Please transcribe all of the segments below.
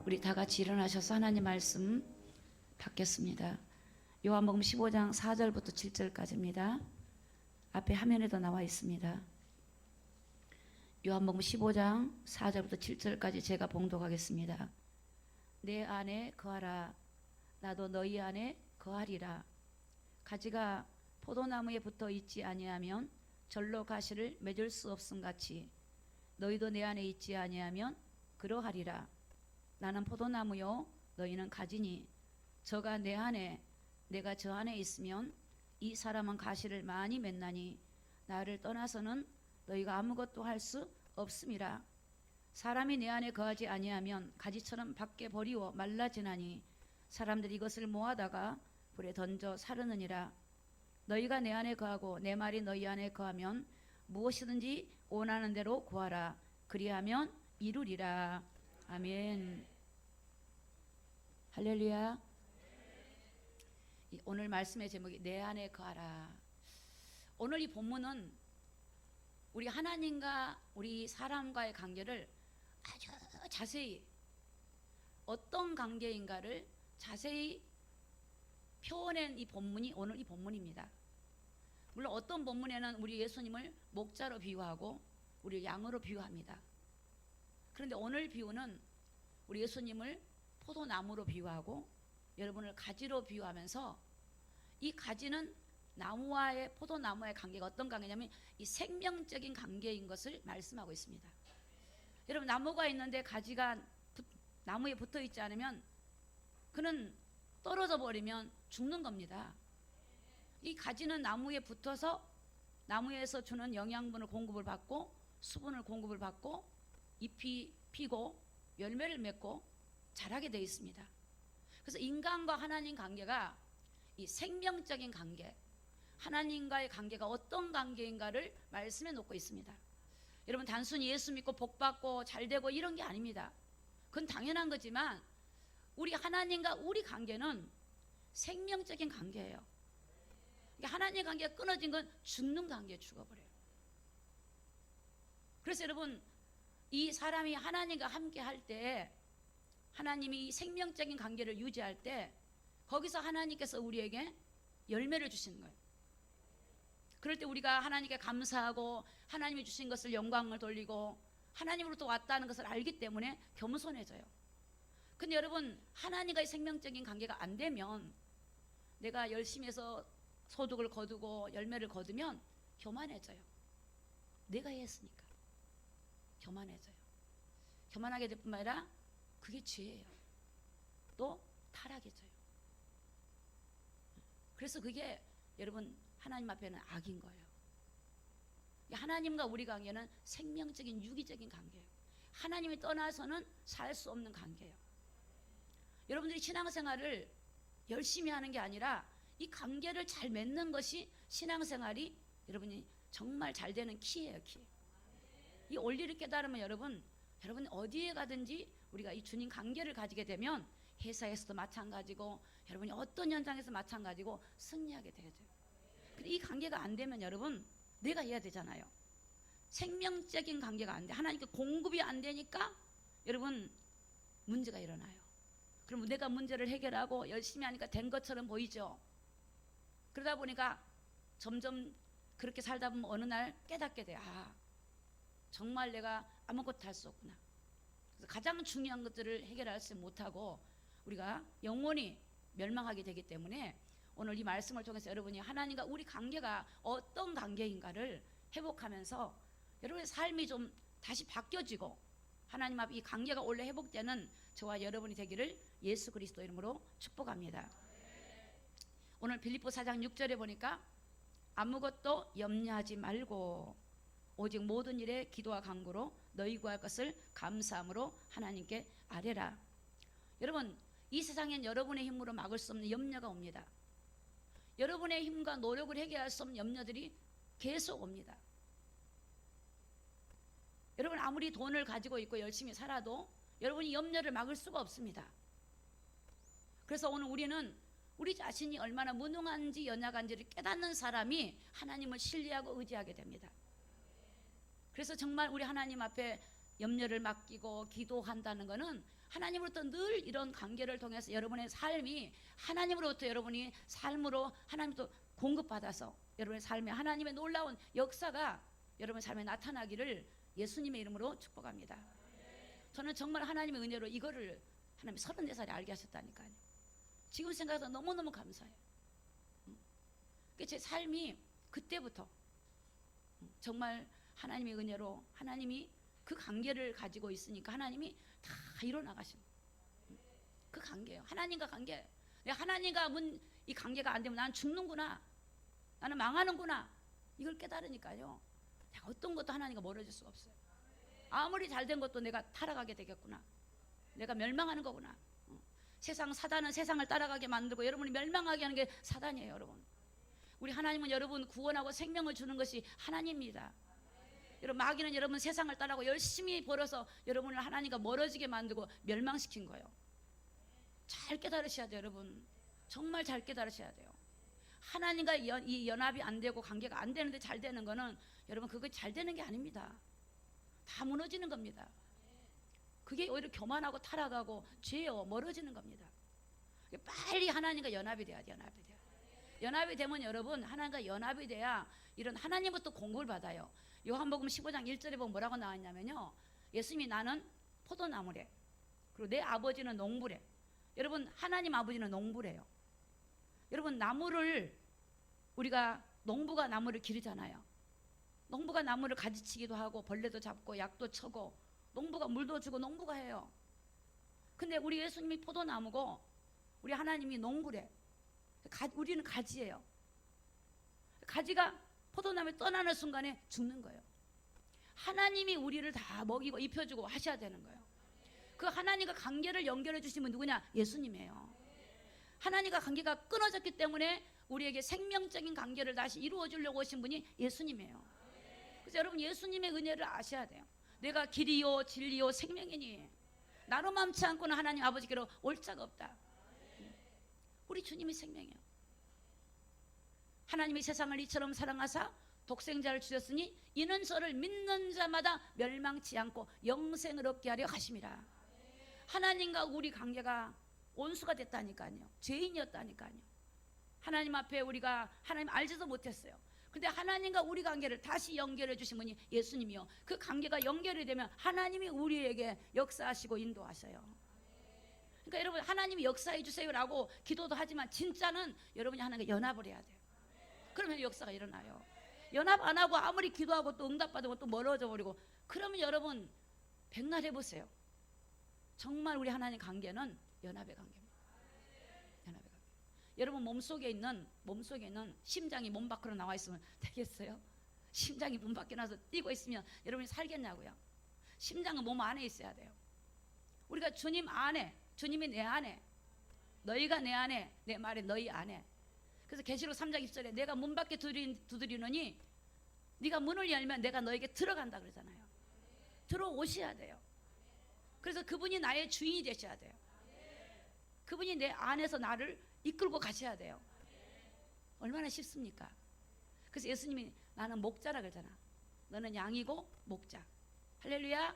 우리 다 같이 일어나셔서 하나님 말씀 받겠습니다. 요한복음 15장 4절부터 7절까지입니다. 앞에 화면에도 나와 있습니다. 요한복음 15장 4절부터 7절까지 제가 봉독하겠습니다. 내 안에 거하라. 나도 너희 안에 거하리라. 가지가 포도나무에 붙어 있지 아니하면 절로 가시를 맺을 수 없음 같이 너희도 내 안에 있지 아니하면 그러하리라. 나는 포도나무요 너희는 가지니 저가 내 안에 내가 저 안에 있으면 이 사람은 가시를 많이 맺나니 나를 떠나서는 너희가 아무것도 할 수 없음이라. 사람이 내 안에 거하지 아니하면 가지처럼 밖에 버리워 말라지나니 사람들이 이것을 모아다가 불에 던져 사르느니라. 너희가 내 안에 거하고 내 말이 너희 안에 거하면 무엇이든지 원하는 대로 구하라. 그리하면 이루리라. 아멘. 할렐루야. 오늘 말씀의 제목이 내 안에 거하라. 오늘 이 본문은 우리 하나님과 우리 사람과의 관계를 아주 자세히 어떤 관계인가를 자세히 표현한 이 본문이 오늘 이 본문입니다. 물론 어떤 본문에는 우리 예수님을 목자로 비유하고 우리 양으로 비유합니다. 그런데 오늘 비유는 우리 예수님을 포도나무로 비유하고 여러분을 가지로 비유하면서 이 가지는 나무와의 포도나무와의 관계가 어떤 관계냐면 이 생명적인 관계인 것을 말씀하고 있습니다. 여러분, 나무가 있는데 가지가 나무에 붙어 있지 않으면 그는 떨어져 버리면 죽는 겁니다. 이 가지는 나무에 붙어서 나무에서 주는 영양분을 공급을 받고 수분을 공급을 받고 잎이 피고 열매를 맺고 자라게 되어 있습니다. 그래서 인간과 하나님 관계가 이 생명적인 관계, 하나님과의 관계가 어떤 관계인가를 말씀해 놓고 있습니다. 여러분, 단순히 예수 믿고 복 받고 잘 되고 이런 게 아닙니다. 그건 당연한 거지만 우리 하나님과 우리 관계는 생명적인 관계예요. 하나님의 관계가 끊어진 건 죽는 관계에 죽어버려요. 그래서 여러분, 이 사람이 하나님과 함께 할 때, 하나님이 생명적인 관계를 유지할 때 거기서 하나님께서 우리에게 열매를 주시는 거예요. 그럴 때 우리가 하나님께 감사하고 하나님이 주신 것을 영광을 돌리고 하나님으로부터 왔다는 것을 알기 때문에 겸손해져요. 근데 여러분, 하나님과의 생명적인 관계가 안 되면 내가 열심히 해서 소득을 거두고 열매를 거두면 교만해져요. 내가 했으니까 교만해져요. 교만하게 될 뿐만 아니라 그게 죄예요. 또 타락해져요. 그래서 그게 여러분 하나님 앞에는 악인 거예요. 하나님과 우리 관계는 생명적인 유기적인 관계예요. 하나님이 떠나서는 살 수 없는 관계예요. 여러분들이 신앙생활을 열심히 하는 게 아니라 이 관계를 잘 맺는 것이 신앙생활이 여러분이 정말 잘 되는 키예요. 키. 이 원리를 깨달으면 여러분 어디에 가든지 우리가 이 주님 관계를 가지게 되면 회사에서도 마찬가지고 여러분이 어떤 현장에서 마찬가지고 승리하게 돼요. 근데 이 관계가 안 되면 여러분 내가 해야 되잖아요. 생명적인 관계가 안 돼. 하나님께 공급이 안 되니까 여러분 문제가 일어나요. 그럼 내가 문제를 해결하고 열심히 하니까 된 것처럼 보이죠. 그러다 보니까 점점 그렇게 살다 보면 어느 날 깨닫게 돼. 아, 정말 내가 아무것도 할 수 없구나. 그래서 가장 중요한 것들을 해결하지 못하고 우리가 영원히 멸망하게 되기 때문에 오늘 이 말씀을 통해서 여러분이 하나님과 우리 관계가 어떤 관계인가를 회복하면서 여러분의 삶이 좀 다시 바뀌어지고 하나님 앞 이 관계가 원래 회복되는 저와 여러분이 되기를 예수 그리스도 이름으로 축복합니다. 오늘 빌립보 4장 6절에 보니까 아무것도 염려하지 말고 오직 모든 일에 기도와 간구로 너희 구할 것을 감사함으로 하나님께 아뢰라. 여러분, 이 세상엔 여러분의 힘으로 막을 수 없는 염려가 옵니다. 여러분의 힘과 노력을 해결할 수 없는 염려들이 계속 옵니다. 여러분 아무리 돈을 가지고 있고 열심히 살아도 여러분이 염려를 막을 수가 없습니다. 그래서 오늘 우리는 우리 자신이 얼마나 무능한지 연약한지를 깨닫는 사람이 하나님을 신뢰하고 의지하게 됩니다. 그래서 정말 우리 하나님 앞에 염려를 맡기고 기도한다는 것은 하나님으로부터 늘 이런 관계를 통해서 여러분의 삶이 하나님으로부터 여러분이 삶으로 하나님부터 공급받아서 여러분의 삶에 하나님의 놀라운 역사가 여러분의 삶에 나타나기를 예수님의 이름으로 축복합니다. 저는 정말 하나님의 은혜로 이거를 하나님 34살에 알게 하셨다니까요. 지금 생각해서 너무너무 감사해요. 제 삶이 그때부터 정말 하나님의 은혜로 하나님이 그 관계를 가지고 있으니까 하나님이 다 이뤄나가신 그 관계예요. 하나님과 관계. 하나님과 이 관계가 안 되면 나는 죽는구나, 나는 망하는구나, 이걸 깨달으니까요, 내가 어떤 것도 하나님과 멀어질 수가 없어요. 아무리 잘된 것도 내가 타락하게 되겠구나, 내가 멸망하는 거구나. 세상 사단은 세상을 따라가게 만들고 여러분이 멸망하게 하는 게 사단이에요. 여러분, 우리 하나님은 여러분 구원하고 생명을 주는 것이 하나님입니다. 여러분, 마귀는 여러분 세상을 따라가고 열심히 벌어서 여러분을 하나님과 멀어지게 만들고 멸망시킨 거예요. 잘 깨달으셔야 돼요. 여러분, 정말 잘 깨달으셔야 돼요. 하나님과 이 연합이 안 되고 관계가 안 되는데 잘 되는 거는 여러분, 그거 잘 되는 게 아닙니다. 다 무너지는 겁니다. 그게 오히려 교만하고 타락하고 죄요, 멀어지는 겁니다. 빨리 하나님과 연합이 돼야 돼요. 연합이 되면 여러분, 하나님과 연합이 돼야 이런 하나님부터 공급을 받아요. 요한복음 15장 1절에 보면 뭐라고 나왔냐면요, 예수님이 나는 포도나무래, 그리고 내 아버지는 농부래. 여러분, 하나님 아버지는 농부래요. 여러분, 나무를 우리가, 농부가 나무를 기르잖아요. 농부가 나무를 가지치기도 하고 벌레도 잡고 약도 쳐고 농부가 물도 주고 농부가 해요. 근데 우리 예수님이 포도나무고 우리 하나님이 농부래. 우리는 가지예요. 가지가 포도나무에 떠나는 순간에 죽는 거예요. 하나님이 우리를 다 먹이고 입혀주고 하셔야 되는 거예요. 그 하나님과 관계를 연결해 주신 분 누구냐? 예수님이에요. 하나님과 관계가 끊어졌기 때문에 우리에게 생명적인 관계를 다시 이루어 주려고 오신 분이 예수님이에요. 그래서 여러분, 예수님의 은혜를 아셔야 돼요. 내가 길이요 진리요 생명이니 나로 맘치 않고는 하나님 아버지께로 올 자가 없다. 우리 주님이 생명이에요. 하나님이 세상을 이처럼 사랑하사 독생자를 주셨으니 이는 저를 믿는 자마다 멸망치 않고 영생을 얻게 하려 하심이라. 하나님과 우리 관계가 원수가 됐다니까요. 죄인이었다니까요. 하나님 앞에 우리가 하나님 알지도 못했어요. 근데 하나님과 우리 관계를 다시 연결해 주신 분이 예수님이요. 그 관계가 연결이 되면 하나님이 우리에게 역사하시고 인도하셔요. 그러니까 여러분, 하나님이 역사해 주세요라고 기도도 하지만 진짜는 여러분이 하나님과 연합을 해야 돼요. 그러면 역사가 일어나요. 연합 안 하고 아무리 기도하고 또 응답받으면 또 멀어져 버리고, 그러면 여러분 백날 해보세요. 정말 우리 하나님 관계는 연합의 관계입니다. 연합의 관계. 여러분 몸속에 있는 심장이 몸 밖으로 나와 있으면 되겠어요? 심장이 몸 밖에 나서 뛰고 있으면 여러분이 살겠냐고요? 심장은 몸 안에 있어야 돼요. 우리가 주님 안에, 주님이 내 안에, 너희가 내 안에, 내 말에 너희 안에. 그래서 계시록 3장 20절에 내가 문 밖에 두드리느니 네가 문을 열면 내가 너에게 들어간다 그러잖아요. 들어오셔야 돼요. 그래서 그분이 나의 주인이 되셔야 돼요. 그분이 내 안에서 나를 이끌고 가셔야 돼요. 얼마나 쉽습니까? 그래서 예수님이 나는 목자라 그러잖아. 너는 양이고 목자. 할렐루야.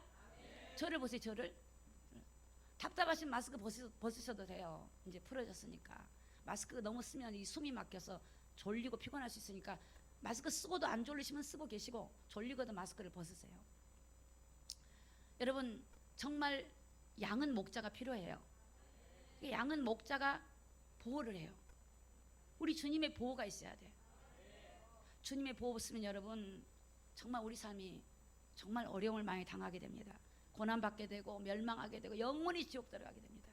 저를 보세요. 저를. 답답하신 마스크 벗으셔도 돼요. 이제 풀어졌으니까. 마스크 너무 쓰면 이 숨이 막혀서 졸리고 피곤할 수 있으니까 마스크 쓰고도 안 졸리시면 쓰고 계시고, 졸리고도 마스크를 벗으세요. 여러분, 정말 양은 목자가 필요해요. 양은 목자가 보호를 해요. 우리 주님의 보호가 있어야 돼요. 주님의 보호 없으면 여러분 정말 우리 삶이 정말 어려움을 많이 당하게 됩니다. 고난받게 되고 멸망하게 되고 영원히 지옥 들어가게 됩니다.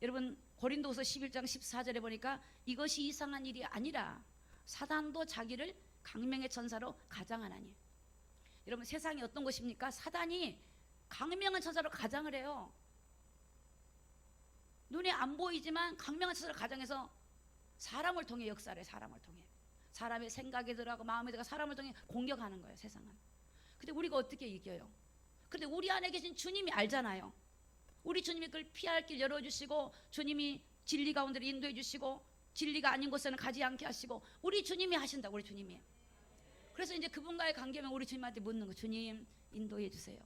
여러분, 고린도후서 11장 14절에 보니까 이것이 이상한 일이 아니라 사단도 자기를 강명의 천사로 가장하나니. 여러분, 세상이 어떤 것입니까? 사단이 강명한 천사로 가장을 해요. 눈에 안 보이지만 강명한 천사로 가장해서 사람을 통해 역사를 해. 사람을 통해 사람의 생각에 들어가고 마음에 들어가 사람을 통해 공격하는 거예요, 세상은. 근데 우리가 어떻게 이겨요? 근데 우리 안에 계신 주님이 알잖아요. 우리 주님이 그걸 피할 길 열어주시고, 주님이 진리 가운데로 인도해 주시고, 진리가 아닌 곳에는 가지 않게 하시고, 우리 주님이 하신다. 우리 주님이. 그래서 이제 그분과의 관계면 우리 주님한테 묻는 거, 주님 인도해 주세요.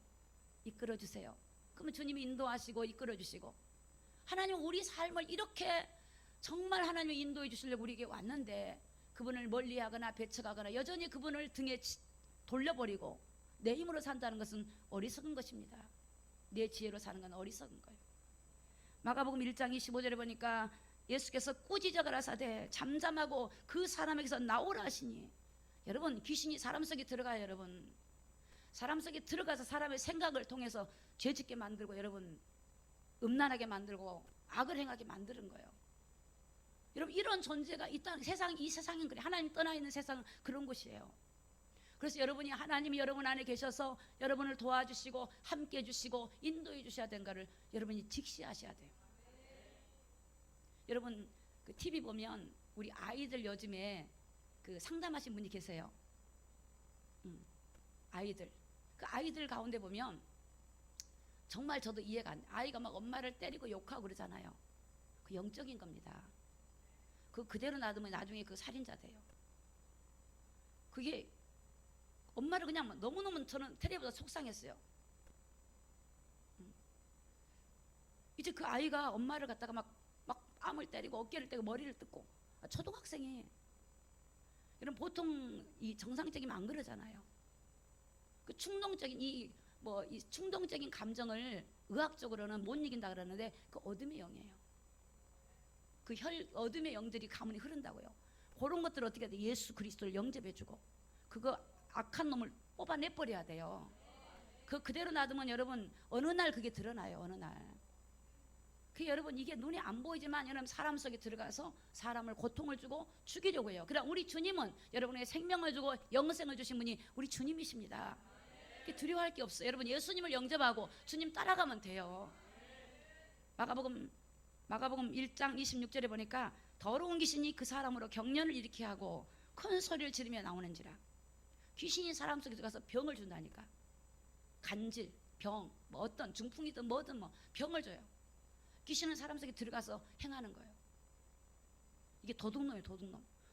이끌어 주세요. 그러면 주님이 인도하시고 이끌어 주시고, 하나님 우리 삶을 이렇게 정말 하나님이 인도해 주시려고 우리에게 왔는데 그분을 멀리하거나 배척하거나 여전히 그분을 등에 돌려버리고 내 힘으로 산다는 것은 어리석은 것입니다. 내 지혜로 사는 건 어리석은 거예요. 마가복음 1장 25절에 보니까 예수께서 꾸짖어 가라사대 잠잠하고 그 사람에게서 나오라 하시니, 여러분 귀신이 사람 속에 들어가요. 여러분 사람 속에 들어가서 사람의 생각을 통해서 죄짓게 만들고, 여러분 음란하게 만들고 악을 행하게 만드는 거예요. 여러분 이런 존재가 이 세상인 그래. 하나님 떠나 있는 세상은 그런 곳이에요. 그래서 여러분이 하나님이 여러분 안에 계셔서 여러분을 도와주시고 함께 해주시고 인도해 주셔야 되는 것을 여러분이 직시하셔야 돼요. 여러분 그 TV 보면 우리 아이들 요즘에 그 상담하신 분이 계세요. 아이들, 그 아이들 가운데 보면 정말 저도 이해가 안 돼. 아이가 막 엄마를 때리고 욕하고 그러잖아요. 그 영적인 겁니다. 그대로 놔두면 나중에 그 살인자 돼요. 그게 엄마를 그냥 너무너무 저는 테레비보다 속상했어요. 이제 그 아이가 엄마를 갖다가 막 뺨을 때리고 어깨를 때리고 머리를 뜯고, 초등학생이. 이런 보통 이 정상적이면 안 그러잖아요. 그 충동적인 이 충동적인 감정을 의학적으로는 못 이긴다 그러는데 그 어둠의 영이에요. 그 어둠의 영들이 가문이 흐른다고요. 그런 것들을 어떻게 해야 돼? 예수 그리스도를 영접해주고 그거 악한 놈을 뽑아내버려야 돼요. 그대로 놔두면 여러분 어느 날 그게 드러나요. 어느 날. 여러분 이게 눈에 안 보이지만 여러분 사람 속에 들어가서 사람을 고통을 주고 죽이려고 해요. 그러나 우리 주님은 여러분에게 생명을 주고 영생을 주신 분이 우리 주님이십니다. 두려워할 게 없어요. 여러분 예수님을 영접하고 주님 따라가면 돼요. 마가복음 1장 26절에 보니까 더러운 귀신이 그 사람으로 경련을 일으키게 하고 큰 소리를 지르며 나오는지라. 귀신이 사람 속에 들어가서 병을 준다니까. 간질, 병, 어떤 중풍이든 뭐든 병을 줘요. 귀신은 사람 속에 들어가서 행하는 거예요. 이게 도둑놈이에요.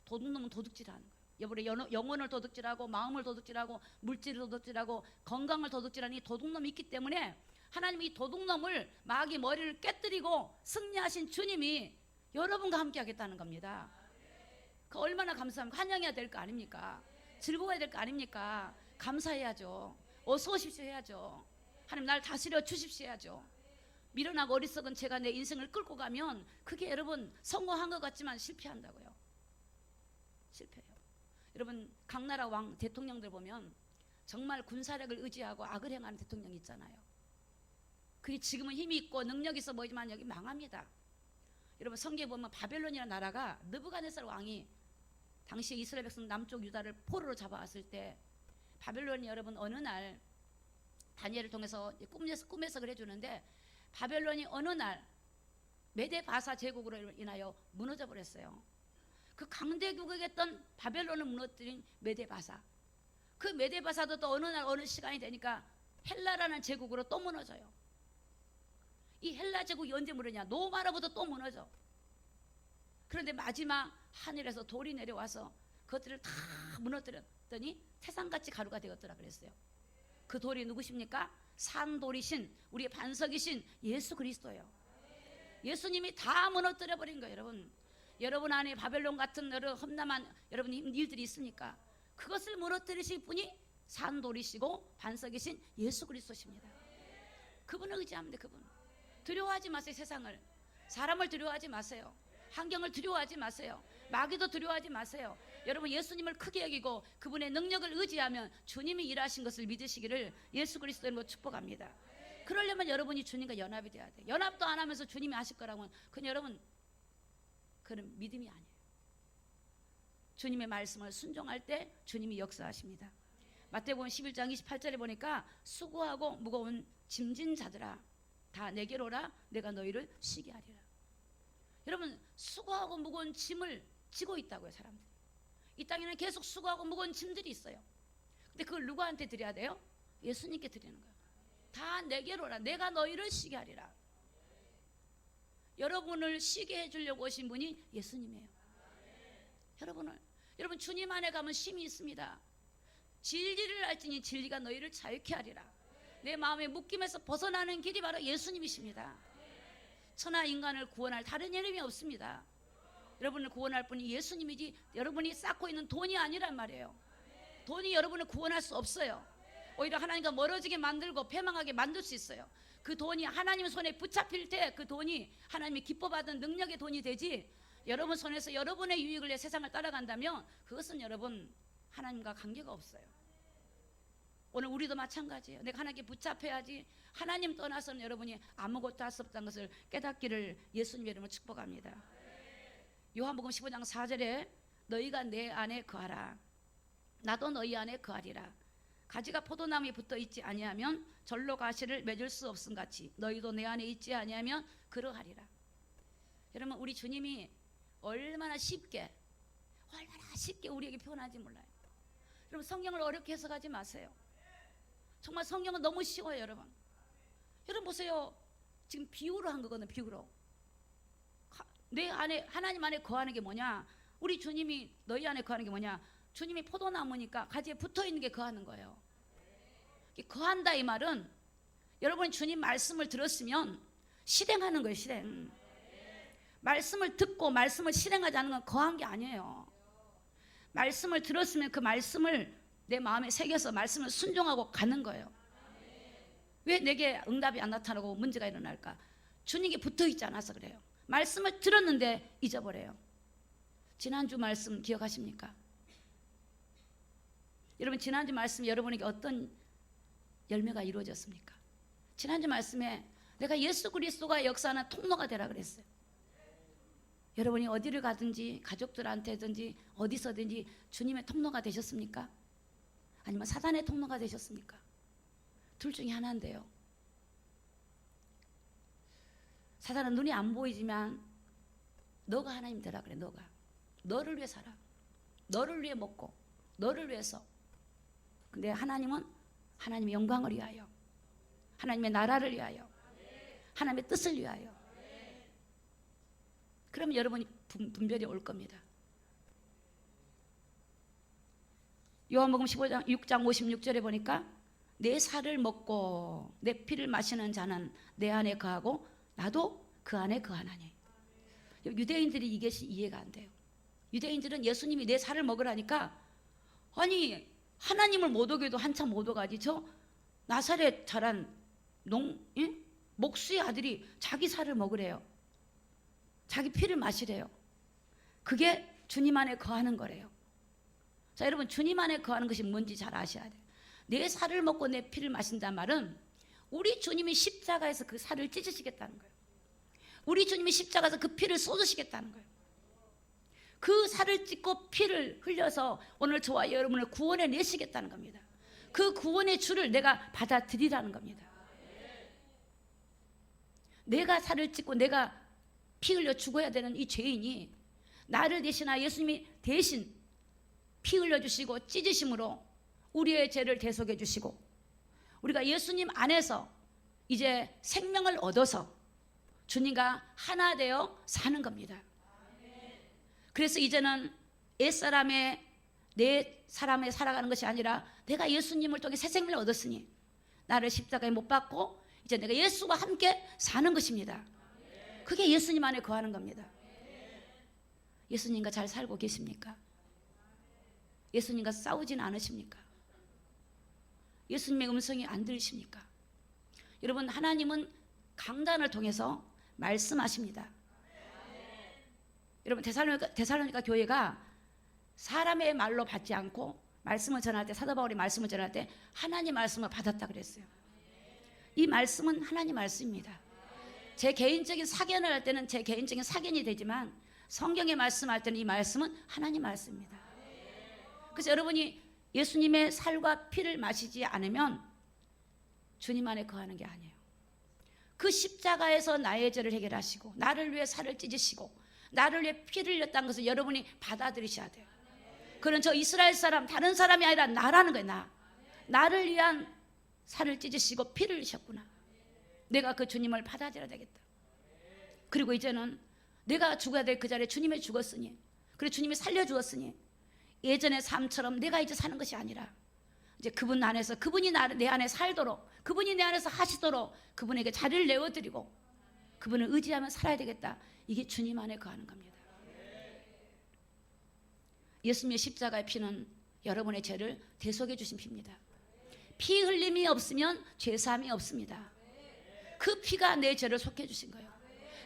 도둑놈은 도둑질하는 거예요. 여러분의 영혼을 도둑질하고 마음을 도둑질하고 물질을 도둑질하고 건강을 도둑질하는 이 도둑놈이 있기 때문에 하나님이 이 도둑놈을 마귀 머리를 깨뜨리고 승리하신 주님이 여러분과 함께 하겠다는 겁니다. 그 얼마나 감사합니까? 환영해야 될 거 아닙니까? 즐거워야 될 거 아닙니까? 감사해야죠. 어서 오십시오 해야죠. 하나님 날 다스려 주십시오 해야죠. 미련하고 어리석은 제가 내 인생을 끌고 가면 그게 여러분 성공한 것 같지만 실패한다고요. 실패해요. 여러분 각 나라 왕 대통령들 보면 정말 군사력을 의지하고 악을 행하는 대통령이 있잖아요. 그게 지금은 힘이 있고 능력이 있어 보이지만 여기 망합니다. 여러분 성경에 보면 바벨론이라는 나라가 느부갓네살 왕이 당시 이스라엘 백성 남쪽 유다를 포로로 잡아왔을 때 바벨론이 여러분 어느 날 다니엘을 통해서 꿈에서 그래 주는데 바벨론이 어느 날 메데바사 제국으로 인하여 무너져 버렸어요. 그 강대국이었던 바벨론을 무너뜨린 메데바사. 그 메데바사도 또 어느 날 어느 시간이 되니까 헬라라는 제국으로 또 무너져요. 이 헬라 제국이 언제 무너냐? 노마라부터 또 무너져. 그런데 마지막 하늘에서 돌이 내려와서 그것들을 다 무너뜨렸더니 세상같이 가루가 되었더라 그랬어요. 그 돌이 누구십니까? 산돌이신 우리의 반석이신 예수 그리스도예요. 예수님이 다 무너뜨려 버린 거예요. 여러분 안에 바벨론 같은 여러 험난한 여러분 일들이 있습니까? 그것을 무너뜨리실 분이 산돌이시고 반석이신 예수 그리스도십니다. 그분을 의지하면 돼. 그분. 두려워하지 마세요. 세상을, 사람을 두려워하지 마세요. 환경을 두려워하지 마세요. 마귀도 두려워하지 마세요. 여러분 예수님을 크게 여기고 그분의 능력을 의지하면 주님이 일하신 것을 믿으시기를 예수 그리스도로 축복합니다. 그러려면 여러분이 주님과 연합이 돼야 돼. 연합도 안 하면서 주님이 하실 거라고는 그건 여러분 그런 믿음이 아니에요. 주님의 말씀을 순종할 때 주님이 역사하십니다. 마태복음 11장 28절에 보니까 수고하고 무거운 짐진 자들아 다 내게로 오라 내가 너희를 쉬게 하리라. 여러분 수고하고 무거운 짐을 지고 있다고요. 사람들이 이 땅에는 계속 수고하고 무거운 짐들이 있어요. 근데 그걸 누구한테 드려야 돼요? 예수님께 드리는 거예요. 다 내게로 오라 내가 너희를 쉬게 하리라. 여러분을 쉬게 해주려고 오신 분이 예수님이에요. 여러분 주님 안에 가면 쉼이 있습니다. 진리를 알지니 진리가 너희를 자유케 하리라. 내 마음의 묶임에서 벗어나는 길이 바로 예수님이십니다. 천하 인간을 구원할 다른 이름이 없습니다. 여러분을 구원할 분이 예수님이지 여러분이 쌓고 있는 돈이 아니란 말이에요. 돈이 여러분을 구원할 수 없어요. 오히려 하나님과 멀어지게 만들고 패망하게 만들 수 있어요. 그 돈이 하나님 손에 붙잡힐 때 그 돈이 하나님이 기뻐받은 능력의 돈이 되지, 여러분 손에서 여러분의 유익을 위해 세상을 따라간다면 그것은 여러분 하나님과 관계가 없어요. 오늘 우리도 마찬가지예요. 내가 하나님께 붙잡혀야지, 하나님 떠나서는 여러분이 아무것도 할 수 없다는 것을 깨닫기를 예수님의 이름으로 축복합니다. 요한복음 15장 4절에 너희가 내 안에 거하라 나도 너희 안에 거하리라. 가지가 포도나무에 붙어 있지 아니하면 절로 가시를 맺을 수 없음 같이 너희도 내 안에 있지 아니하면 그러하리라. 여러분, 우리 주님이 얼마나 쉽게 우리에게 표현하지 몰라요. 여러분, 성경을 어렵게 해석하지 마세요. 정말 성경은 너무 쉬워요. 여러분 보세요. 지금 비유로 한 거거든요. 비유로. 내 안에, 하나님 안에 거하는 게 뭐냐? 우리 주님이 너희 안에 거하는 게 뭐냐? 주님이 포도나무니까 가지에 붙어있는 게 거하는 거예요. 거한다 이 말은 여러분이 주님 말씀을 들었으면 실행하는 거예요. 실행. 말씀을 듣고 말씀을 실행하지 않는 건 거한 게 아니에요. 말씀을 들었으면 그 말씀을 내 마음에 새겨서 말씀을 순종하고 가는 거예요. 왜 내게 응답이 안 나타나고 문제가 일어날까? 주님께 붙어있지 않아서 그래요. 말씀을 들었는데 잊어버려요. 지난주 말씀 기억하십니까? 여러분, 지난주 말씀 여러분에게 어떤 열매가 이루어졌습니까? 지난주 말씀에 내가 예수 그리스도가 역사하는 통로가 되라 그랬어요. 여러분이 어디를 가든지 가족들한테든지 어디서든지 주님의 통로가 되셨습니까? 아니면 사단의 통로가 되셨습니까? 둘 중에 하나인데요. 사단은 눈이 안 보이지만 너가 하나님 되라 그래. 너가 너를 위해 살아, 너를 위해 먹고 너를 위해서. 근데 하나님은 하나님의 영광을 위하여, 하나님의 나라를 위하여, 하나님의 뜻을 위하여. 그러면 여러분이 분별이 올 겁니다. 요한복음 15장 6장 56절에 보니까 내 살을 먹고 내 피를 마시는 자는 내 안에 거하고 나도 그 안에 거하나니. 유대인들이 이게 이해가 안 돼요. 유대인들은 예수님이 내 살을 먹으라니까, 아니 하나님을 못 오게도 한참 못 오가지 저 나사렛 자란 목수의 아들이 자기 살을 먹으래요. 자기 피를 마시래요. 그게 주님 안에 거하는 거래요. 자, 여러분, 주님 안에 거하는 것이 뭔지 잘 아셔야 돼요. 내 살을 먹고 내 피를 마신다는 말은 우리 주님이 십자가에서 그 살을 찢으시겠다는 거예요. 우리 주님이 십자가에서 그 피를 쏟으시겠다는 거예요. 그 살을 찢고 피를 흘려서 오늘 저와 여러분을 구원해 내시겠다는 겁니다. 그 구원의 주를 내가 받아들이라는 겁니다. 내가 살을 찢고 내가 피 흘려 죽어야 되는 이 죄인이 나를 대신하여 예수님이 대신 피 흘려주시고 찢으심으로 우리의 죄를 대속해 주시고 우리가 예수님 안에서 이제 생명을 얻어서 주님과 하나 되어 사는 겁니다. 그래서 이제는 옛사람의 내 사람에 살아가는 것이 아니라 내가 예수님을 통해 새 생명을 얻었으니 나를 십자가에 못 박고 이제 내가 예수와 함께 사는 것입니다. 그게 예수님 안에 거하는 겁니다. 예수님과 잘 살고 계십니까? 예수님과 싸우지는 않으십니까? 예수님의 음성이 안 들리십니까? 여러분, 하나님은 강단을 통해서 말씀하십니다. 여러분, 데살로니가 교회가 사람의 말로 받지 않고 말씀을 전할 때, 사도 바울이 말씀을 전할 때 하나님 말씀을 받았다 그랬어요. 이 말씀은 하나님 말씀입니다. 제 개인적인 사견을 할 때는 제 개인적인 사견이 되지만 성경의 말씀할 때는 이 말씀은 하나님 말씀입니다. 그래서 여러분이 예수님의 살과 피를 마시지 않으면 주님 안에 거하는 게 아니에요. 그 십자가에서 나의 죄를 해결하시고 나를 위해 살을 찢으시고 나를 위해 피를 흘렸다는 것을 여러분이 받아들이셔야 돼요. 그는 저 이스라엘 사람, 다른 사람이 아니라 나라는 거예요. 나를 위한 살을 찢으시고 피를 흘리셨구나. 내가 그 주님을 받아들여야 되겠다. 그리고 이제는 내가 죽어야 될 그 자리에 주님이 죽었으니, 그리고 주님이 살려주었으니 예전의 삶처럼 내가 이제 사는 것이 아니라 이제 그분 안에서 그분이 내 안에 살도록, 그분이 내 안에서 하시도록 그분에게 자리를 내어드리고 그분을 의지하며 살아야 되겠다. 이게 주님 안에 거하는 겁니다. 예수님의 십자가의 피는 여러분의 죄를 대속해 주신 피입니다. 피 흘림이 없으면 죄사함이 없습니다. 그 피가 내 죄를 속해 주신 거예요.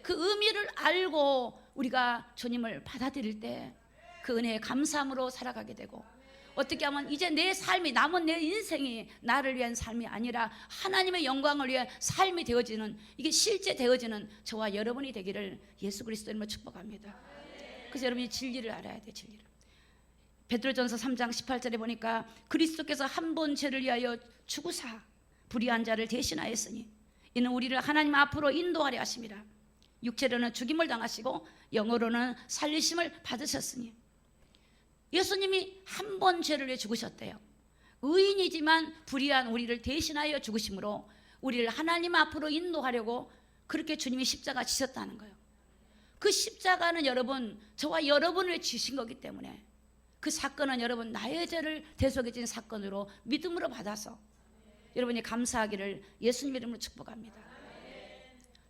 그 의미를 알고 우리가 주님을 받아들일 때 그 은혜에 감사함으로 살아가게 되고, 어떻게 하면 이제 내 삶이, 남은 내 인생이 나를 위한 삶이 아니라 하나님의 영광을 위해 삶이 되어지는, 이게 실제 되어지는 저와 여러분이 되기를 예수 그리스도 이름으로 축복합니다. 그래서 여러분이 진리를 알아야 돼요. 진리를. 베드로전서 3장 18절에 보니까 그리스도께서 한 번 죄를 위하여 죽으사 불의한 자를 대신하였으니 이는 우리를 하나님 앞으로 인도하려 하심이라. 육체로는 죽임을 당하시고 영으로는 살리심을 받으셨으니. 예수님이 한 번 죄를 위해 죽으셨대요. 의인이지만 불의한 우리를 대신하여 죽으심으로 우리를 하나님 앞으로 인도하려고 그렇게 주님이 십자가 지셨다는 거예요. 그 십자가는 여러분, 저와 여러분을 지신 거기 때문에 그 사건은 여러분 나의 죄를 대속해 진 사건으로 믿음으로 받아서 여러분이 감사하기를 예수님 이름으로 축복합니다.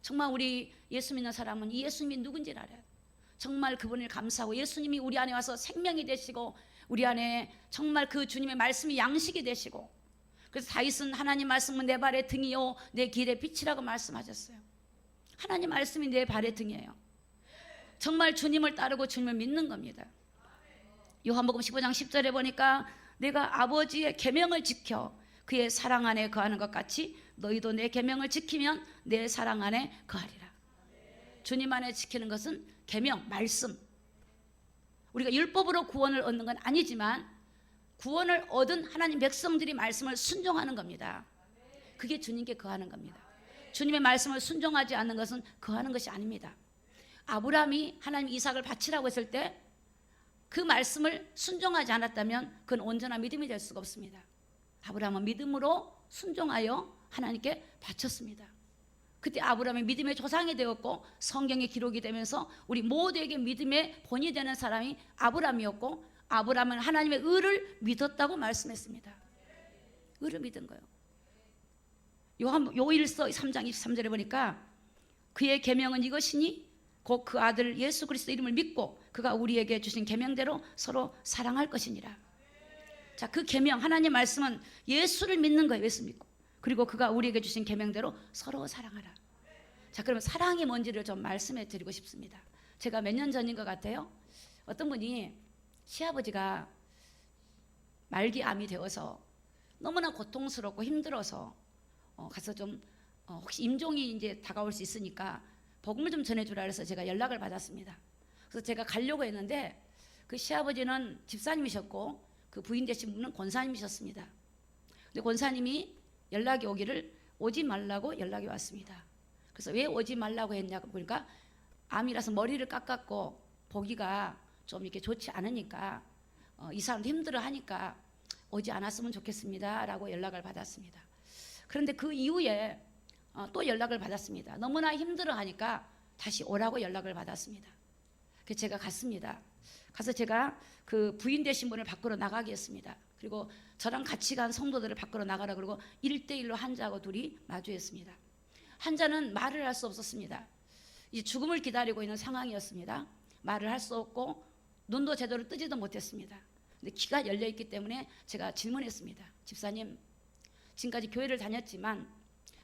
정말 우리 예수 믿는 사람은 이 예수님이 누군지를 알아요. 정말 그분을 감사하고 예수님이 우리 안에 와서 생명이 되시고 우리 안에 정말 그 주님의 말씀이 양식이 되시고, 그래서 다윗은 하나님 말씀은 내 발의 등이요 내 길의 빛이라고 말씀하셨어요. 하나님 말씀이 내 발의 등이에요. 정말 주님을 따르고 주님을 믿는 겁니다. 요한복음 15장 10절에 보니까 내가 아버지의 계명을 지켜 그의 사랑 안에 거하는 것 같이 너희도 내 계명을 지키면 내 사랑 안에 거하리라. 주님 안에 지키는 것은 계명, 말씀. 우리가 율법으로 구원을 얻는 건 아니지만 구원을 얻은 하나님 백성들이 말씀을 순종하는 겁니다. 그게 주님께 거하는 겁니다. 주님의 말씀을 순종하지 않는 것은 거하는 것이 아닙니다. 아브라함이 하나님 이삭을 바치라고 했을 때 그 말씀을 순종하지 않았다면 그건 온전한 믿음이 될 수가 없습니다. 아브라함은 믿음으로 순종하여 하나님께 바쳤습니다. 그때 아브라함이 믿음의 조상이 되었고 성경의 기록이 되면서 우리 모두에게 믿음의 본이 되는 사람이 아브라함이었고, 아브라함은 하나님의 의를 믿었다고 말씀했습니다. 의를 믿은 거예요. 요일서 3장 23절에 보니까 그의 계명은 이것이니 곧 그 아들 예수 그리스도 이름을 믿고 그가 우리에게 주신 계명대로 서로 사랑할 것이니라. 자, 그 계명, 하나님 말씀은 예수를 믿는 거예요. 예수 믿고. 그리고 그가 우리에게 주신 계명대로 서로 사랑하라. 자, 그러면 사랑이 뭔지를 좀 말씀해 드리고 싶습니다. 제가 몇 년 전인 것 같아요. 어떤 분이 시아버지가 말기암이 되어서 너무나 고통스럽고 힘들어서 가서 좀 혹시 임종이 이제 다가올 수 있으니까 복음을 좀 전해주라 해서 제가 연락을 받았습니다. 그래서 제가 가려고 했는데 그 시아버지는 집사님이셨고 그 부인 되신 분은 권사님이셨습니다. 근데 권사님이 연락이 오기를 오지 말라고 연락이 왔습니다. 그래서 왜 오지 말라고 했냐고 보니까 암이라서 머리를 깎았고 보기가 좀 이렇게 좋지 않으니까 이 사람도 힘들어하니까 오지 않았으면 좋겠습니다 라고 연락을 받았습니다. 그런데 그 이후에 또 연락을 받았습니다. 너무나 힘들어하니까 다시 오라고 연락을 받았습니다. 그래서 제가 갔습니다. 가서 제가 그 부인 되신 분을 밖으로 나가게 했습니다. 그리고 저랑 같이 간 성도들을 밖으로 나가라 그러고 1대1로 한자하고 둘이 마주했습니다. 한자는 말을 할 수 없었습니다. 이제 죽음을 기다리고 있는 상황이었습니다. 말을 할 수 없고 눈도 제대로 뜨지도 못했습니다. 근데 귀가 열려있기 때문에 제가 질문했습니다. 집사님, 지금까지 교회를 다녔지만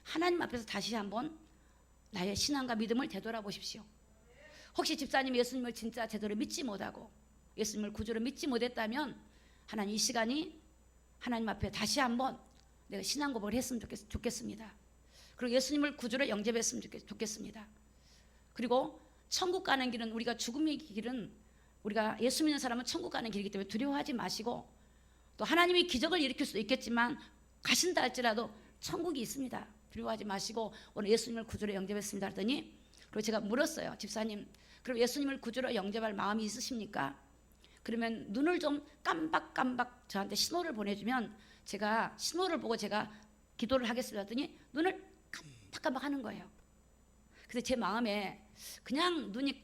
하나님 앞에서 다시 한번 나의 신앙과 믿음을 되돌아보십시오. 혹시 집사님 예수님을 진짜 제대로 믿지 못하고 예수님을 구주로 믿지 못했다면 하나님 이 시간이 하나님 앞에 다시 한번 내가 신앙 고백을 했으면 좋겠습니다. 그리고 예수님을 구주로 영접했으면 좋겠습니다. 그리고 천국 가는 길은, 우리가 죽음의 길은, 우리가 예수 믿는 사람은 천국 가는 길이기 때문에 두려워하지 마시고, 또 하나님이 기적을 일으킬 수도 있겠지만 가신다 할지라도 천국이 있습니다. 두려워하지 마시고 오늘 예수님을 구주로 영접했습니다 하더니, 그리고 제가 물었어요. 집사님, 그럼 예수님을 구주로 영접할 마음이 있으십니까? 그러면 눈을 좀 깜박깜박 저한테 신호를 보내주면 제가 신호를 보고 제가 기도를 하겠습니다 하더니 눈을 깜박깜박 하는 거예요. 그래서 제 마음에 그냥 눈이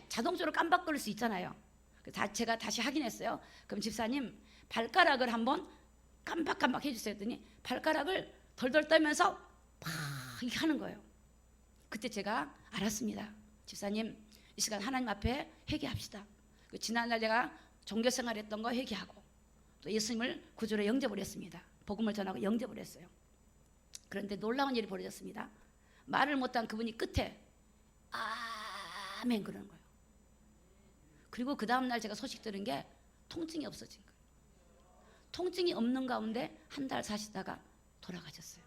자동적으로 깜박거릴 수 있잖아요. 제가 다시 확인했어요. 그럼 집사님 발가락을 한번 깜박깜박 해주세요 했더니 발가락을 덜덜 떨면서 팍 이렇게 하는 거예요. 그때 제가 알았습니다. 집사님, 이 시간 하나님 앞에 회개합시다. 지난날 내가 종교생활 했던 거 회개하고 또 예수님을 구주로 영접을 했습니다. 복음을 전하고 영접을 했어요. 그런데 놀라운 일이 벌어졌습니다. 말을 못한 그분이 끝에 아멘 그러는 거예요. 그리고 그 다음날 제가 소식 들은 게 통증이 없어진 거예요. 통증이 없는 가운데 한 달 사시다가 돌아가셨어요.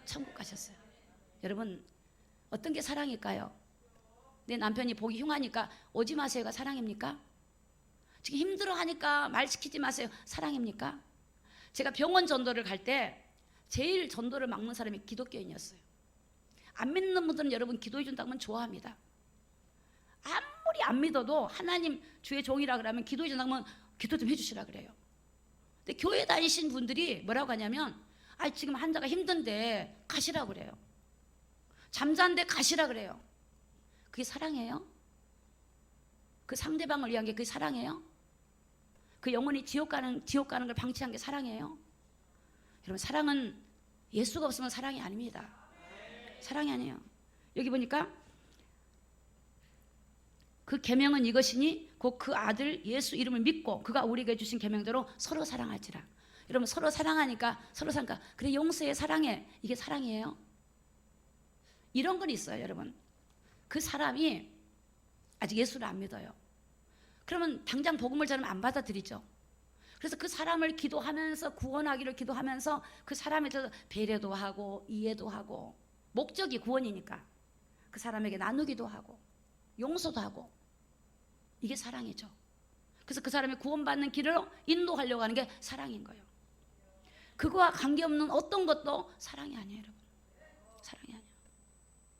천국 가셨어요. 여러분, 어떤 게 사랑일까요? 내 남편이 보기 흉하니까 오지 마세요가 사랑입니까? 지금 힘들어하니까 말 시키지 마세요 사랑입니까? 제가 병원 전도를 갈 때 제일 전도를 막는 사람이 기독교인이었어요. 안 믿는 분들은 여러분 기도해 준다고 하면 좋아합니다. 아무리 안 믿어도 하나님 주의 종이라 그러면 기도해 준다고 하면 기도 좀 해주시라 그래요. 근데 교회 다니신 분들이 뭐라고 하냐면 지금 환자가 힘든데 가시라 그래요. 잠자는데 가시라 그래요. 그게 사랑이에요? 그 상대방을 위한 게 그게 사랑이에요? 그 영혼이 지옥 가는 걸 방치한 게 사랑이에요? 여러분, 사랑은 예수가 없으면 사랑이 아닙니다. 사랑이 아니에요. 여기 보니까 그 계명은 이것이니 곧 그 아들 예수 이름을 믿고 그가 우리에게 주신 계명대로 서로 사랑할지라. 여러분, 서로 사랑하니까 서로 사랑하니까 그래 용서해 사랑해, 이게 사랑이에요? 이런 건 있어요. 여러분, 그 사람이 아직 예수를 안 믿어요. 그러면 당장 복음을 전하면 안 받아들이죠. 그래서 그 사람을 기도하면서 구원하기를 기도하면서 그 사람에 대해서 배려도 하고 이해도 하고, 목적이 구원이니까 그 사람에게 나누기도 하고 용서도 하고, 이게 사랑이죠. 그래서 그 사람이 구원받는 길을 인도하려고 하는 게 사랑인 거예요. 그거와 관계없는 어떤 것도 사랑이 아니에요. 여러분, 사랑이 아니에요.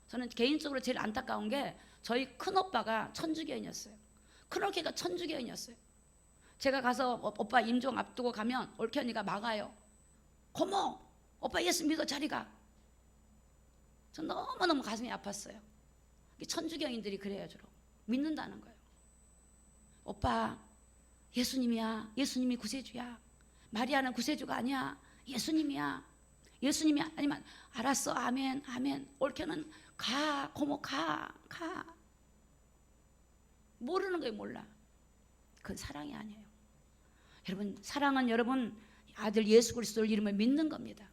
저는 개인적으로 제일 안타까운 게 저희 큰오빠가 천주교인이었어요. 큰오빠가 천주교인이었어요. 제가 가서 오빠 임종 앞두고 가면 올케언니가 막아요. 고모, 오빠 예수 믿어 자리가. 전 너무너무 가슴이 아팠어요. 천주교인들이 그래요. 주로 믿는다는 거예요. 오빠 예수님이야. 예수님이 구세주야. 마리아는 구세주가 아니야. 예수님이야. 예수님이 아니면 알았어. 아멘 아멘. 올케는 가. 고모 가. 모르는 거예요. 몰라. 그건 사랑이 아니에요. 여러분, 사랑은 여러분 아들 예수 그리스도를 이름을 믿는 겁니다.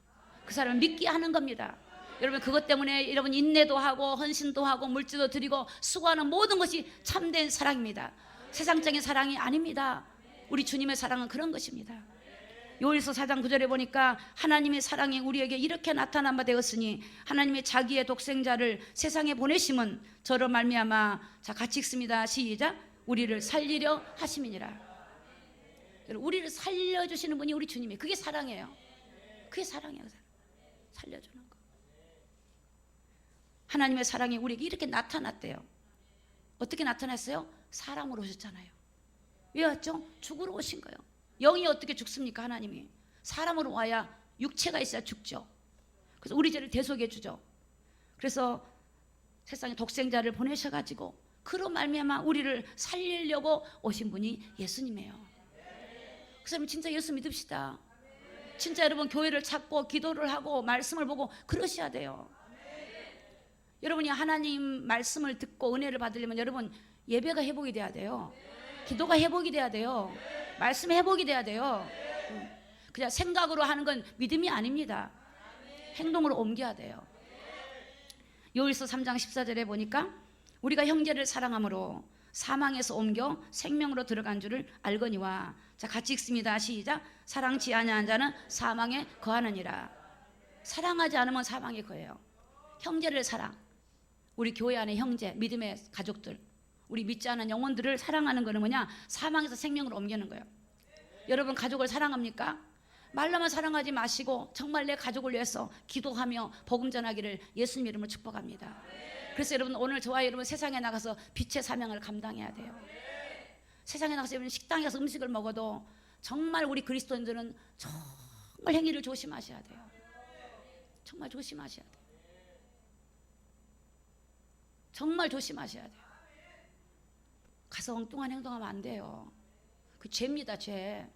그 사람을 믿게 하는 겁니다. 여러분, 그것 때문에 여러분 인내도 하고 헌신도 하고 물질도 드리고 수고하는 모든 것이 참된 사랑입니다. 세상적인 사랑이 아닙니다. 우리 주님의 사랑은 그런 것입니다. 요일서 4장 9절에 보니까 하나님의 사랑이 우리에게 이렇게 나타난 바 되었으니 하나님의 자기의 독생자를 세상에 보내심은 저로 말미암아, 자 같이 읽습니다. 시작. 우리를 살리려 하심이니라. 우리를 살려주시는 분이 우리 주님이에요. 그게 사랑이에요. 그게 사랑이에요. 살려주는 거. 하나님의 사랑이 우리에게 이렇게 나타났대요. 어떻게 나타났어요? 사람으로 오셨잖아요. 왜 왔죠? 죽으러 오신 거예요. 영이 어떻게 죽습니까? 하나님이 사람으로 와야, 육체가 있어야 죽죠. 그래서 우리 죄를 대속해 주죠. 그래서 세상에 독생자를 보내셔가지고 그로 말미암아 우리를 살리려고 오신 분이 예수님이에요. 그래서 여러분, 진짜 예수 믿읍시다. 진짜 여러분 교회를 찾고 기도를 하고 말씀을 보고 그러셔야 돼요. 여러분이 하나님 말씀을 듣고 은혜를 받으려면 여러분 예배가 회복이 돼야 돼요. 기도가 회복이 돼야 돼요. 말씀 회복이 돼야 돼요. 그냥 생각으로 하는 건 믿음이 아닙니다. 행동으로 옮겨야 돼요. 요일서 3장 14절에 보니까 우리가 형제를 사랑함으로 사망에서 옮겨 생명으로 들어간 줄을 알거니와, 자 같이 읽습니다. 시작. 사랑치 아니한 자는 사망에 거하느니라. 사랑하지 않으면 사망에 거해요. 형제를 사랑, 우리 교회 안에 형제, 믿음의 가족들, 우리 믿지 않은 영혼들을 사랑하는 거는 뭐냐? 사망에서 생명으로 옮기는 거예요. 여러분 가족을 사랑합니까? 말로만 사랑하지 마시고 정말 내 가족을 위해서 기도하며 복음 전하기를 예수님 이름으로 축복합니다. 그래서 여러분 오늘 저와 여러분 세상에 나가서 빛의 사명을 감당해야 돼요. 세상에 나가서 여러분 식당에 가서 음식을 먹어도 정말 우리 그리스도인들은 정말 행위를 조심하셔야 돼요. 정말 조심하셔야 돼요. 정말 조심하셔야 돼요. 가서 엉뚱한 행동하면 안 돼요. 그 죄입니다, 죄.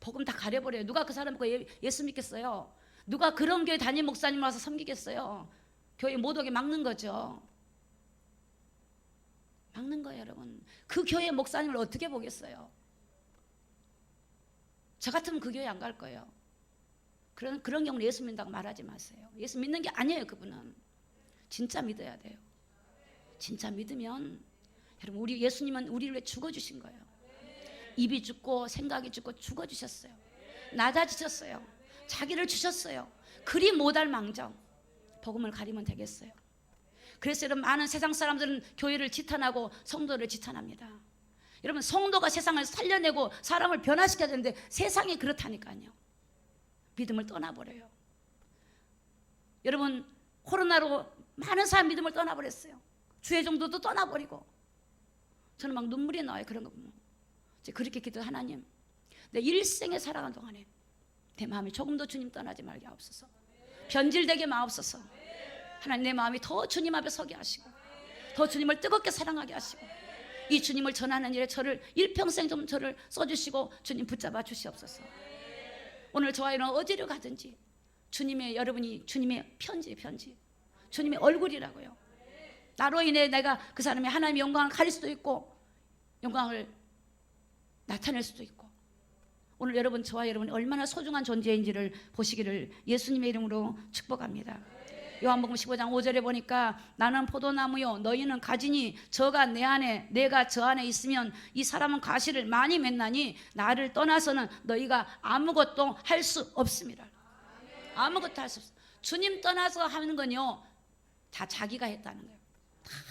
복음 다 가려버려요. 누가 그 사람 보고 예수 믿겠어요? 누가 그런 교회 담임 목사님 와서 섬기겠어요? 교회 못 오게 막는 거죠. 막는 거예요, 여러분. 그 교회 목사님을 어떻게 보겠어요? 저 같으면 그 교회 안 갈 거예요. 그런 경우는 예수 믿는다고 말하지 마세요. 예수 믿는 게 아니에요, 그분은. 진짜 믿어야 돼요. 진짜 믿으면, 여러분, 우리 예수님은 우리를 위해 죽어주신 거예요. 입이 죽고 생각이 죽고 죽어주셨어요. 낮아지셨어요. 자기를 주셨어요. 그리 못할 망정 복음을 가리면 되겠어요. 그래서 여러분, 많은 세상 사람들은 교회를 지탄하고 성도를 지탄합니다. 여러분, 성도가 세상을 살려내고 사람을 변화시켜야 되는데 세상이 그렇다니까요. 믿음을 떠나버려요. 여러분, 코로나로 많은 사람 믿음을 떠나버렸어요. 주의 종도도 떠나버리고. 저는 막 눈물이 나와요, 그런 거 보면. 그렇게 기도, 하나님, 내 일생에 살아간 동안에 내 마음이 조금도 주님 떠나지 말게 하옵소서. 변질되게 마옵소서. 하나님, 내 마음이 더 주님 앞에 서게 하시고 더 주님을 뜨겁게 사랑하게 하시고 이 주님을 전하는 일에 저를 일평생 좀 저를 써주시고 주님 붙잡아 주시옵소서. 오늘 저와 여러분 어디를 가든지 주님의, 여러분이 주님의 편지 주님의 얼굴이라고요. 나로 인해 내가 그 사람의 하나님의 영광을 가릴 수도 있고 영광을 나타낼 수도 있고, 오늘 여러분, 저와 여러분이 얼마나 소중한 존재인지를 보시기를 예수님의 이름으로 축복합니다. 요한복음 15장 5절에 보니까 나는 포도나무요 너희는 가지니 저가 내 안에 내가 저 안에 있으면 이 사람은 가시를 많이 맺나니 나를 떠나서는 너희가 아무것도 할 수 없습니다. 아무것도 할 수 없습니다. 주님 떠나서 하는 건요 다 자기가 했다는 거예요.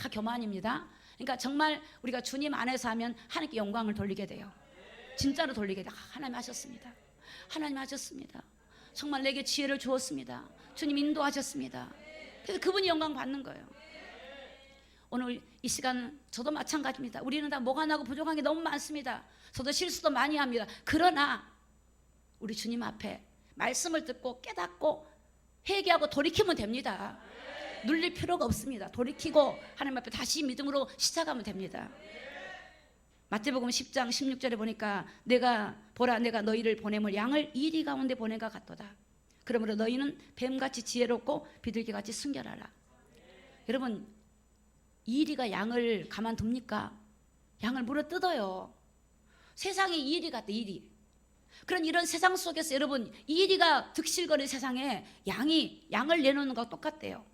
다 교만입니다. 그러니까 정말 우리가 주님 안에서 하면 하나님께 영광을 돌리게 돼요. 진짜로 돌리게 돼요. 하나님 하셨습니다. 하나님 하셨습니다. 정말 내게 지혜를 주었습니다. 주님 인도하셨습니다. 그래서 그분이 영광 받는 거예요. 오늘 이 시간 저도 마찬가지입니다. 우리는 다 뭐가 나고 부족한 게 너무 많습니다. 저도 실수도 많이 합니다. 그러나 우리 주님 앞에 말씀을 듣고 깨닫고 회개하고 돌이키면 됩니다. 눌릴 필요가 없습니다. 돌이키고 하나님 앞에 다시 믿음으로 시작하면 됩니다. 마태복음 10장 16절에 보니까 내가 너희를 보내물 양을 이리 가운데 보낸것 같도다. 그러므로 너희는 뱀같이 지혜롭고 비둘기같이 순결하라. 여러분, 이리가 양을 가만둡니까? 양을 물어뜯어요. 세상이 이리 같다, 이리. 그런 이런 세상 속에서 여러분, 이리가 득실거리는 세상에 양을 내놓는 것과 똑같대요.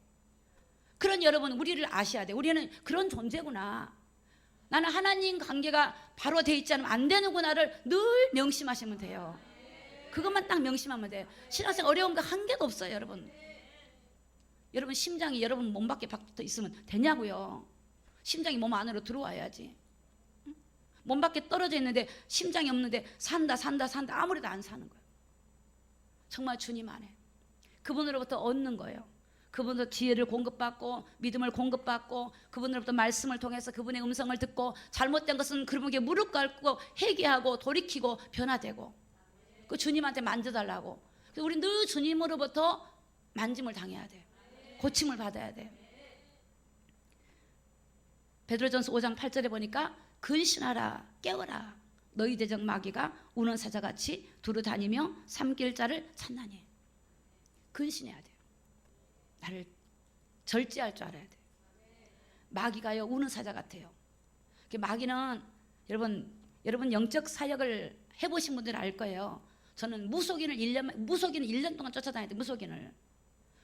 그런 여러분, 우리를 아셔야 돼요. 우리는 그런 존재구나. 나는 하나님 관계가 바로 돼 있지 않으면 안 되는구나를 늘 명심하시면 돼요. 그것만 딱 명심하면 돼요. 신앙생 어려운 거 한 개도 없어요, 여러분. 여러분 심장이 여러분 몸 밖에 붙어 있으면 되냐고요. 심장이 몸 안으로 들어와야지. 몸 밖에 떨어져 있는데 심장이 없는데 산다 아무래도 안 사는 거예요. 정말 주님 안에 그분으로부터 얻는 거예요. 그분으로부터 지혜를 공급받고 믿음을 공급받고 그분으로부터 말씀을 통해서 그분의 음성을 듣고 잘못된 것은 그분에게 무릎 꿇고 회개하고 돌이키고 변화되고 그 주님한테 만져달라고. 그래서 우리 늘 주님으로부터 만짐을 당해야 돼요. 고침을 받아야 돼요. 베드로전서 5장 8절에 보니까 근신하라 깨어라 너희 대적 마귀가 우는 사자같이 두루 다니며 삼킬 자를 찾나니. 근신해야 돼요. 나를 절제할 줄 알아야 돼요. 마귀가요 우는 사자 같아요. 마귀는 여러분 영적 사역을 해보신 분들 알 거예요. 저는 무속인을 1년 동안 쫓아다녔는데 무속인을.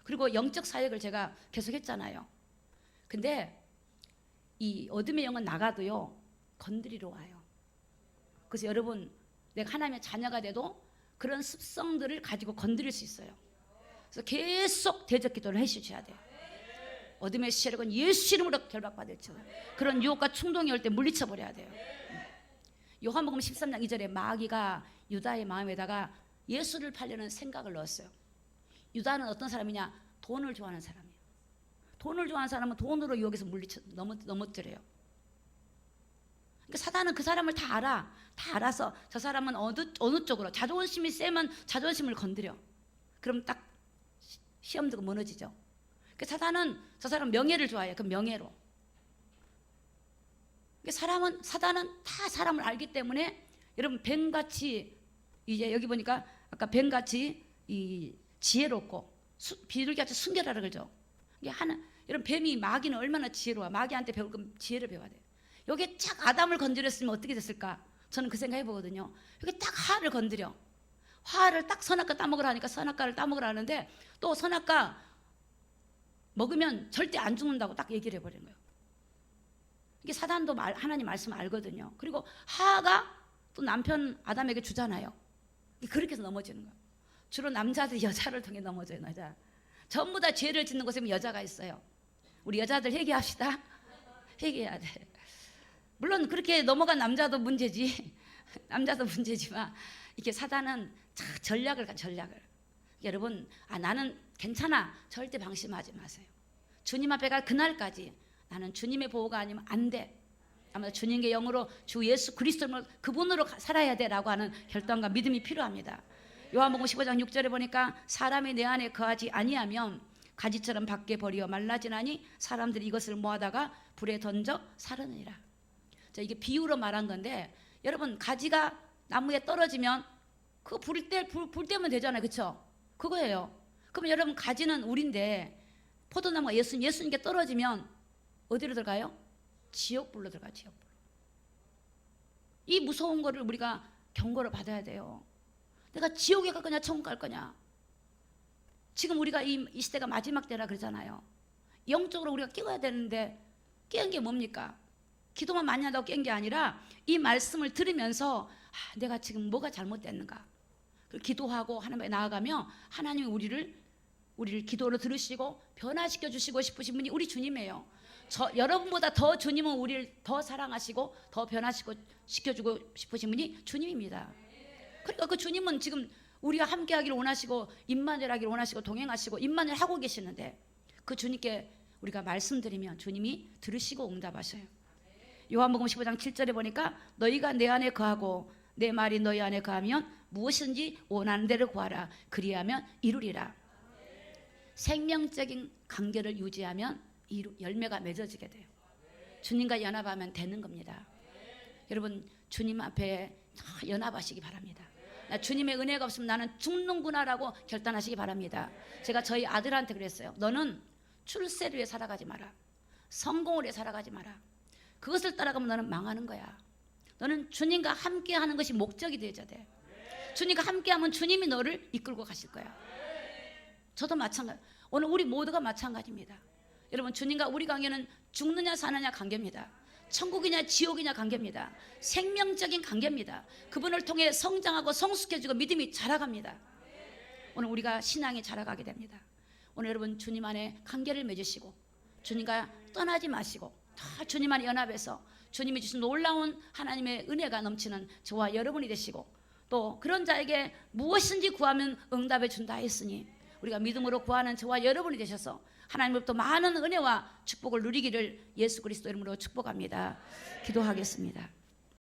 그리고 영적 사역을 제가 계속 했잖아요. 근데 이 어둠의 영은 나가도요 건드리러 와요. 그래서 여러분, 내가 하나님의 자녀가 돼도 그런 습성들을 가지고 건드릴 수 있어요. 그래서 계속 대적 기도를 해주셔야 돼요. 어둠의 세력은 예수 이름으로 결박받을지 그런 유혹과 충동이 올 때 물리쳐 버려야 돼요. 요한복음 13장 2절에 마귀가 유다의 마음에다가 예수를 팔려는 생각을 넣었어요. 유다는 어떤 사람이냐? 돈을 좋아하는 사람이에요. 돈을 좋아하는 사람은 돈으로 유혹해서 물리쳐 넘어뜨려요. 그러니까 사단은 그 사람을 다 알아서 저 사람은 어느 쪽으로 자존심이 세면 자존심을 건드려. 그럼 딱 시험 들고 무너지죠. 그러니까 사단은 저 사람 명예를 좋아해요. 그 명예로. 그러니까 사단은 다 사람을 알기 때문에 여러분 뱀같이 이제 여기 보니까 아까 뱀같이 이 지혜롭고 비둘기같이 순결하라 그러죠. 이게 여러분 뱀이 마귀는 얼마나 지혜로워. 마귀한테 배울 거면 지혜를 배워야 돼. 여기 딱 아담을 건드렸으면 어떻게 됐을까? 저는 그 생각 해보거든요. 여기 딱 화를 건드려. 화를 딱 선악과 따먹으라 하니까 선악과를 따먹으라 하는데 또 선악과 먹으면 절대 안 죽는다고 딱 얘기를 해버리는 거예요. 이게 사단도 하나님 말씀 알거든요. 그리고 하가 또 남편 아담에게 주잖아요. 그렇게 해서 넘어지는 거예요. 주로 남자들이 여자를 통해 넘어져요. 여자. 전부 다 죄를 짓는 곳에 여자가 있어요. 우리 여자들 회개합시다. 회개해야 돼. 물론 그렇게 넘어간 남자도 문제지. 남자도 문제지만 이렇게 사단은 전략을. 여러분 나는 괜찮아. 절대 방심하지 마세요. 주님 앞에 갈 그날까지 나는 주님의 보호가 아니면 안 돼. 아마 주님의 영으로 주 예수 그리스도로 그분으로 살아야 돼라고 하는 결단과 믿음이 필요합니다. 요한복음 15장 6절에 보니까 사람이 내 안에 거하지 아니하면 가지처럼 밖에 버려 말라지나니 사람들이 이것을 모아다가 불에 던져 사르느니라. 자, 이게 비유로 말한 건데 여러분 가지가 나무에 떨어지면 그거 불 때면 되잖아요. 그렇죠? 그거예요. 그럼 여러분 가지는 우린데 포도나무가 예수님께 떨어지면 어디로 들어가요? 지옥불로 들어가요. 지옥불로. 이 무서운 거를 우리가 경고를 받아야 돼요. 내가 지옥에 갈 거냐 천국 갈 거냐. 지금 우리가 이 시대가 마지막 때라 그러잖아요. 영적으로 우리가 깨워야 되는데 깨운 게 뭡니까? 기도만 많이 한다고 깬 게 아니라 이 말씀을 들으면서 내가 지금 뭐가 잘못됐는가 기도하고 하나님께 나아가며 하나님이 우리를 기도로 들으시고 변화시켜 주시고 싶으신 분이 우리 주님이에요. 여러분보다 더 주님은 우리를 더 사랑하시고 더 변화시켜주고 싶으신 분이 주님입니다. 그러니까 그 주님은 지금 우리가 함께 하기를 원하시고 임마누엘 하기를 원하시고 동행하시고 임마누엘 하고 계시는데 그 주님께 우리가 말씀드리면 주님이 들으시고 응답하셔요. 요한복음 15장 7절에 보니까 너희가 내 안에 거하고 내 말이 너희 안에 거하면 무엇인지 원하는 대로 구하라. 그리하면 이루리라. 생명적인 관계를 유지하면 열매가 맺어지게 돼요. 주님과 연합하면 되는 겁니다. 여러분 주님 앞에 연합하시기 바랍니다. 주님의 은혜가 없으면 나는 죽는구나라고 결단하시기 바랍니다. 제가 저희 아들한테 그랬어요. 너는 출세를 위해 살아가지 마라. 성공을 위해 살아가지 마라. 그것을 따라가면 너는 망하는 거야. 너는 주님과 함께하는 것이 목적이 되어야 돼. 주님과 함께하면 주님이 너를 이끌고 가실 거야. 저도 마찬가지. 오늘 우리 모두가 마찬가지입니다. 여러분 주님과 우리 관계는 죽느냐 사느냐 관계입니다. 천국이냐 지옥이냐 관계입니다. 생명적인 관계입니다. 그분을 통해 성장하고 성숙해지고 믿음이 자라갑니다. 오늘 우리가 신앙이 자라가게 됩니다. 오늘 여러분 주님 안에 관계를 맺으시고 주님과 떠나지 마시고 다 주님 안에 연합해서 주님이 주신 놀라운 하나님의 은혜가 넘치는 저와 여러분이 되시고 또 그런 자에게 무엇인지 구하면 응답해 준다 했으니 우리가 믿음으로 구하는 저와 여러분이 되셔서 하나님으로부터 많은 은혜와 축복을 누리기를 예수 그리스도 이름으로 축복합니다. 기도하겠습니다.